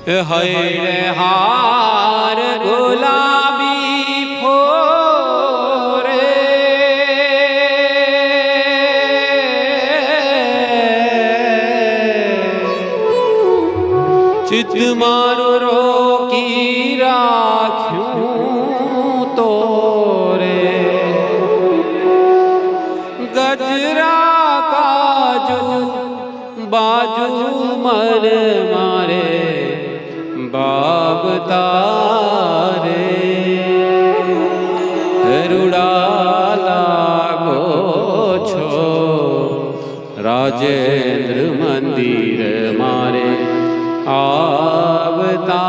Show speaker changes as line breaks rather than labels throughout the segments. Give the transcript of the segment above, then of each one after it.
હૈરે હાર ગુલાબી ફોરે ચિત્ત મારું રોકી રાખ્યું તો રે ગજરા કાજુ બાજુ મર મારે બાબ તારે રૂડા લાગો છો રાજેન્દ્ર મંદિર મારે આવતારે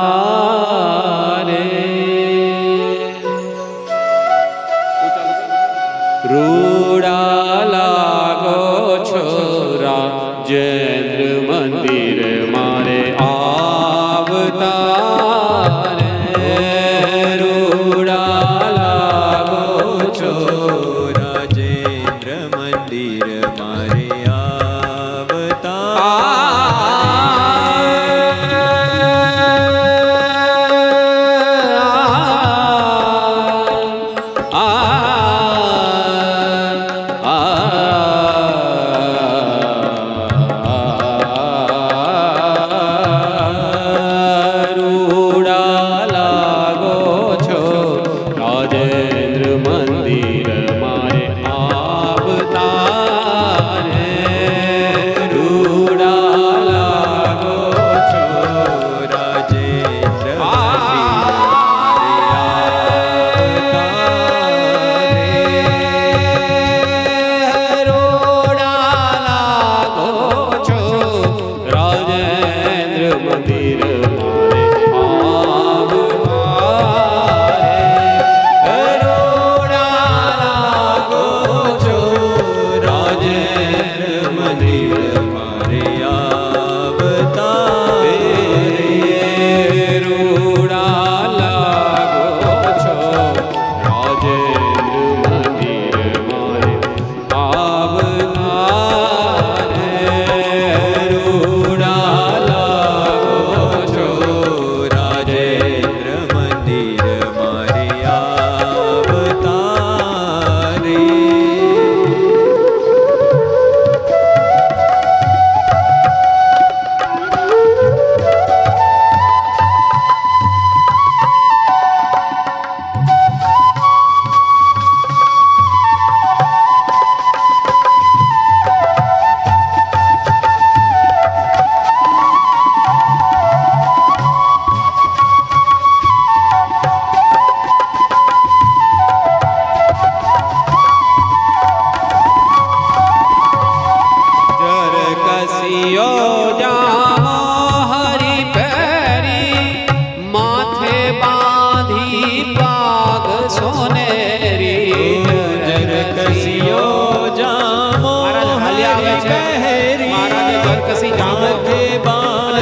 રૂડા લાગો છો રાજેન્દ્ર મંદિર મારે આવતારે રૂડા લાગો છો
રાજેન્દ્ર મંદિર મારે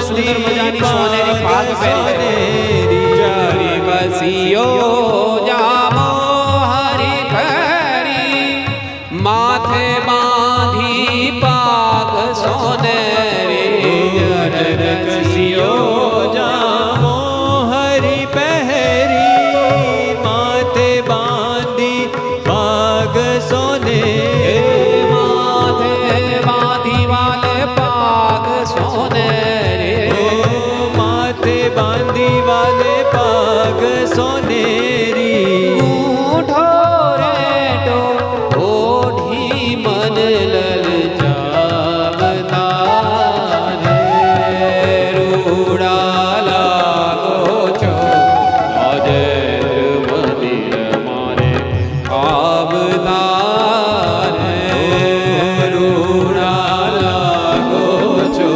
સુંદર મજાની સોનેરી પાગ પહેરી જરી કસિયો જામો હરી પહેરી માથે બાંધી પાગ સોનેરી જરી કસિયો
જામો હરી પહેરી માથે બાંધી પાગ સોનેરી
માથે બાંધી વાલે પાગ સોનેરી
બાંધી વાલે પાગ સોનેરી
ઊઠો રેટો ઓઢી મન લલચાવતા રે રૂડા લાગો છો રાજેન્દ્ર મંદિર મારે આવતા રે રૂડા લાગો છો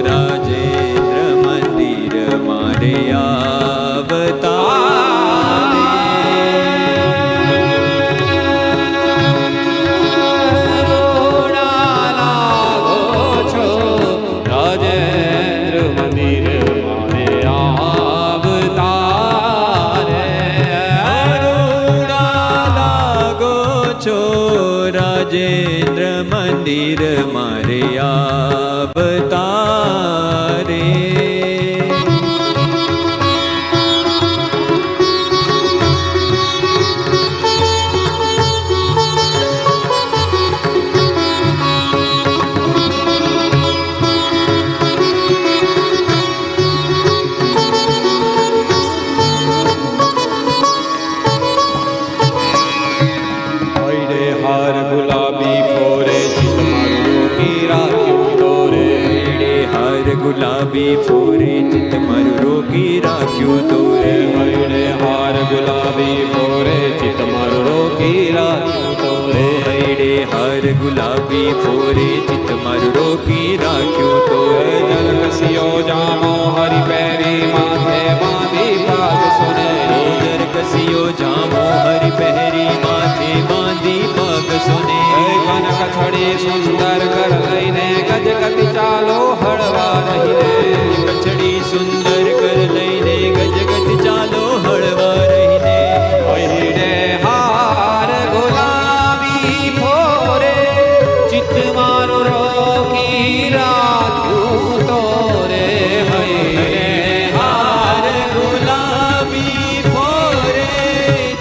રાજેન્દ્ર મંદિર મારે આવતા રાજેન્દ્ર મંદિર મારે આવતા રે ચિત્ત મારું રોકી રાખ્યું તો રે
હૈડે હાર ગુલાબી ફોરે ચિત્ત મારું રોકી રાખ્યું તો રે
હૈડે હાર ગુલાબી ફોરે ચિત્ત મારું રોકી રાખ્યું તો રે
જલકસિયો જામો હરી પહેરી માથે બાંધી પાગ સુનેરી
જરકસિયો જામો હરી પહેરી માથે બાંધી પગ સોનેરી
કનક છડી સુંદર કર લઈને ગજગતિ ચાલો હળવા રહીને
કચડી સુંદર કર લઈને ગજગત ચાલો હળવા રહીને
હૈડે હાર ગુલાબી ફોરે ચિત્ત મારું રોકી રાખ્યું તો રે હૈડે
હાર ગુલાબી ફોરે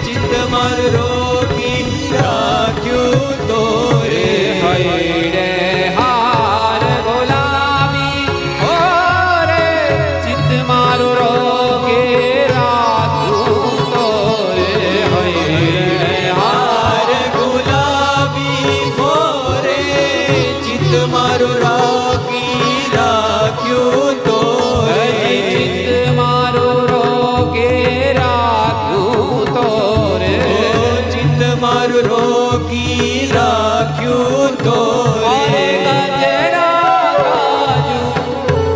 ચિત્ત મારું રોકી રાખ્યું તો રે
હૈડે હાર ગુલાબી ફોરે ચિત્ત મારું રોકે રાખ્યું તો રે હૈડે
હાર ગુલાબી ફોરે ચિત્ત મારું રોકી રાખ્યું તો રે
ચિત્ત મારું રોકે રાખ્યું તો રે
ચિત્ત મારું રોકી રાખ્યું તો
અરે
રે
ગજરા કાજુ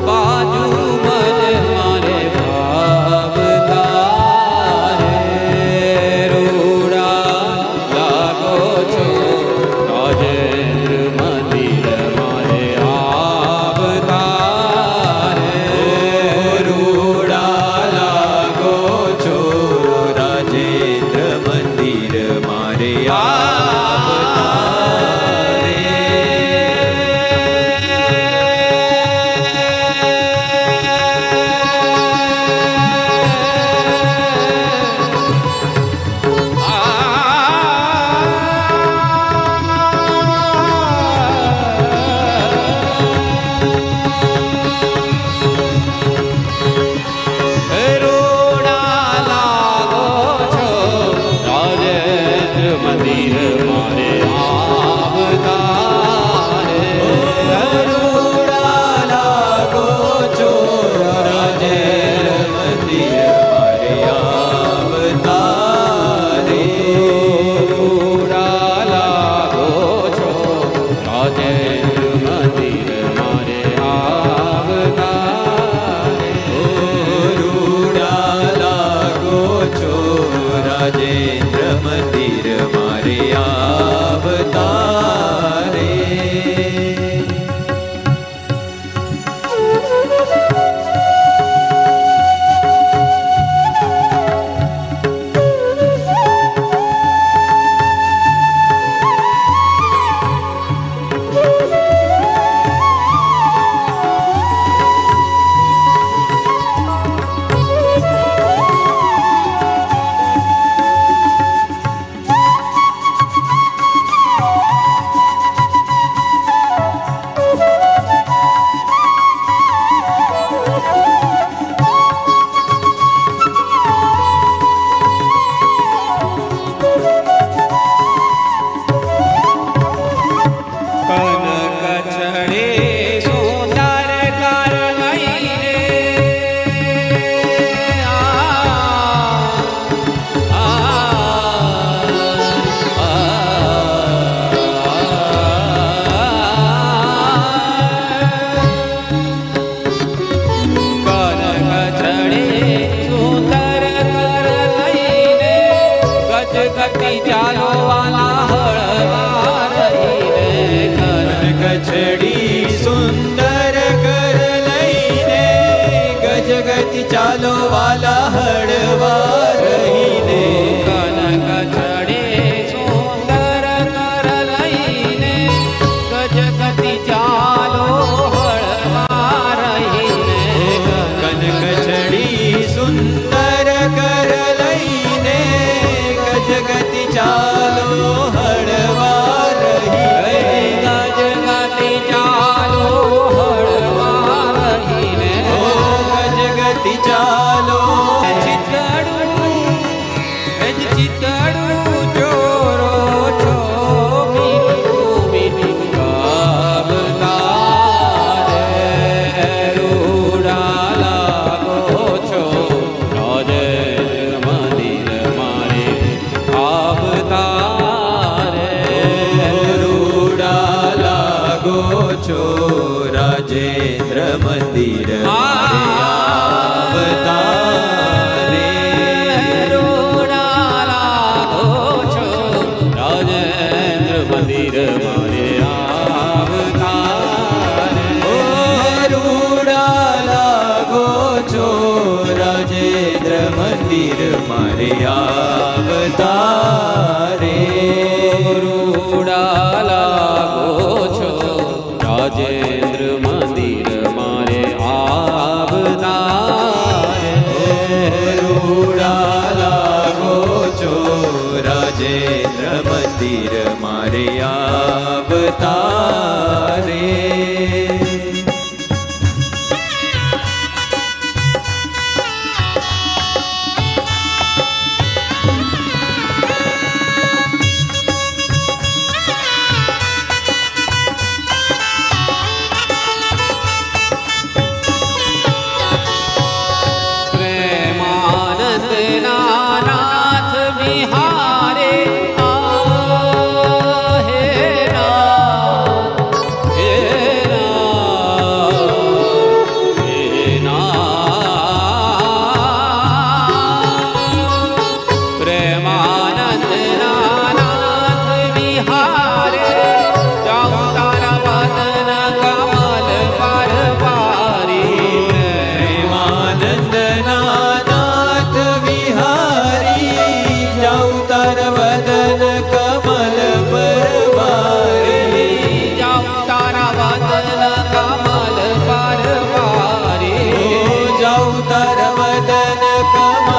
બાજુ મન મારે ભાવતા રે રૂડા લાગો છો રાજેન્દ્ર મંદિર મારે આવતા રે
રૂડા લાગો છો રાજેન્દ્ર મંદિર મારે આવતા
રોડા લાગો છો રાજેન્દ્ર મંદિર મારે આવતા રે
રૂડા લાગો છો રાજેન્દ્ર મંદિર મારે આવતા રે
રૂડા લાગો છો રાજેન્દ્ર મંદિર મારે આવતા
રૂડા લાગો છો રાજેન્દ્ર મંદિર મારે આવતા રે
કનક છડે સુંદર કર લઈને કનક છડે સુંદર કર લઈને ગજગતિ ચાલો વાલા હળવા રહીને
કચડી સુંદર કર લઈને ગજગતિ ચાલો વાલા હળવા રહીને
કનક છડે સુંદર કર લઈને ગજગતિ ચાલો હળવા રહીને
કનક ચડી સુંદર કર લઈને ગજગતિ ચાલો હળવા રહીને
ગજગતિ ચાલો હળવા રહીને
ગજગતિ ચાલો
ચિતડું ચોરો છો મીઠું મીઠું ગાવતા રે રૂડા
આવતારે
રૂડા લાગો છો રાજેન્દ્ર મંદિર મારે આવનાર
રૂડા લાગો છો રાજેન્દ્ર મંદિર મારે આવતારે
પ્રેમાનંદ નાથ વિહારે હે નાથ હે નાથ હે નાથ પ્રેમાનંદ નાથ વિહારે જાઉં તારા વદન કમલ પરવારી
પ્રેમાનંદ નાથ વિહારી જાઉં તાર વદન કમલ પરવારી
જાઉં તારા વદન કમલ પરવારી
જાઉં તાર વદન કમલ